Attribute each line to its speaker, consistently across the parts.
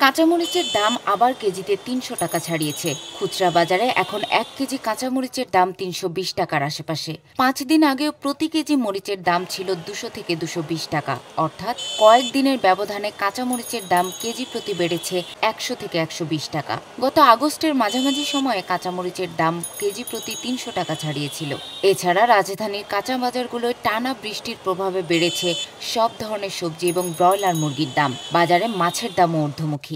Speaker 1: কাঁচামরিচের দাম আবার কেজিতে ৩০০ টাকা ছাড়িয়েছে। খুচরা বাজারে এখন ১ কেজি কাঁচামরিচের দাম ৩২০ টাকার আশেপাশে। ৫ দিন আগেও প্রতি কেজি মরিচের দাম ছিল ২০০ থেকে ২২০ টাকা। অর্থাৎ কয়েকদিনের ব্যবধানে কাঁচামরিচের দাম কেজি প্রতি বেড়েছে ১০০ থেকে ১২০ টাকা। গত আগস্টের মাঝামাঝি সময়ে কাঁচামরিচের দাম কেজি প্রতি ৩০০ টাকা ছাড়িয়েছিল। এছাড়া রাজধানীর কাঁচা বাজারগুলোয় টানা বৃষ্টির প্রভাবে বেড়েছে সব ধরনের সবজি এবং ব্রয়লার মুরগির দাম। বাজারে মাছের দামও ঊর্ধ্বমুখী।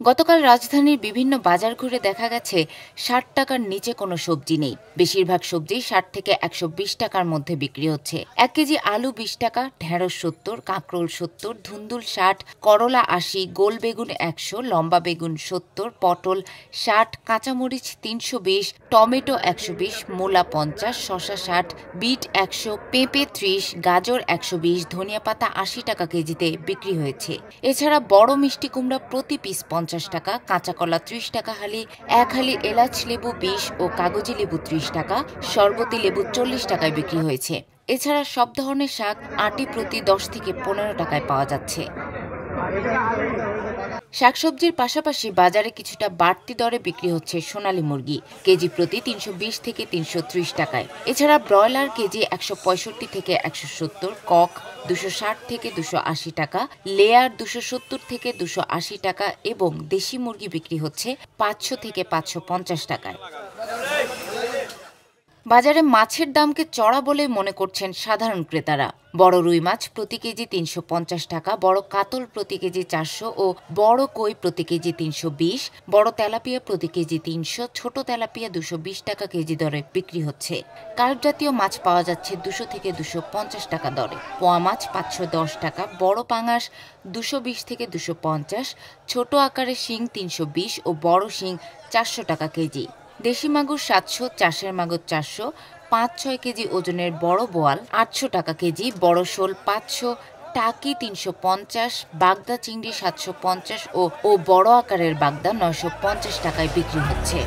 Speaker 1: গতকাল রাজধানীর বিভিন্ন বাজার ঘুরে দেখা গেছে ৬০ টাকার নিচে কোনো সবজি নেই। বেশিরভাগ সবজি ৬০ থেকে ১২০ টাকার মধ্যে বিক্রি হচ্ছে। ১ কেজি আলু ২০ টাকা, ঢেঁড়স ৭০, কাঁকরোল ৭০, ধুন্দুল ৬০, করলা ৮০, গোল বেগুন ১০০, লম্বা বেগুন ৭০, পটল ৬০, কাঁচামরিচ ৩২০, টমেটো ১২০, মূলা ৫০, শসা ৬০, বিট ১০০, পেঁপে ৩০, গাজর ১২০, ধনিয়া পাতা ৮০ টাকা কেজিতে বিক্রি হয়েছে। এছাড়া বড় মিষ্টি কুমড়া প্রতি পিস ৫০ টাকা, কাঁচা কলা ৩০ টাকা হালি, ১ হালি এলাচ লেবু ২০ ও কাগজি লেবু ৩০ টাকা, শরবতি লেবু ৪০ টাকায় বিক্রি হয়েছে। এছাড়া সব ধরনের শাক আটি প্রতি ১০ থেকে ১৫ টাকায় পাওয়া যাচ্ছে। শাকসবজির পাশাপাশি বাজারে কিছুটা বাড়তি দরে বিক্রি হচ্ছে সোনালী মুরগি, কেজি প্রতি ৩২০ থেকে ৩৩০ টাকায়। এছাড়া ব্রয়লার কেজি ১৬৫ থেকে ১৭০, কক ২৬০ থেকে ২৮০ টাকা, লেয়ার ২৭০ থেকে ২৮০ টাকা এবং দেশি মুরগি বিক্রি হচ্ছে ৫০০ থেকে ৫৫০ টাকায়। বাজারে মাছের দামকে চড়া বলে মনে করছেন সাধারণ ক্রেতারা। বড় রুই মাছ প্রতি কেজি ৩৫০ টাকা, বড় কাতল প্রতি কেজি ৪০০ ও বড় কই প্রতি কেজি ৩২০, বড় তেলাপিয়া প্রতি কেজি ৩০০, ছোট তেলাপিয়া ২২০ টাকা কেজি দরে বিক্রি হচ্ছে। কার্প জাতীয় মাছ পাওয়া যাচ্ছে ২০০ থেকে ২৫০ টাকা দরে। পোয়া মাছ ৫১০ টাকা, বড় পাঙাশ ২২০ থেকে ২৫০, ছোট আকারের শিং ৩২০ ও বড় শিং ৪০০ টাকা কেজি। দেশি মাগুর ৭০০, চাষের মাগুর ৪০০, ৫-৬ কেজি ওজনের বড় বোয়াল ৮০০ টাকা কেজি, বড় শোল ৫০০, টাকি ৩৫০, বাগদা চিংড়ি ৭৫০ ও বড় আকারের বাগদা ৯৫০ টাকায় বিক্রি হচ্ছে।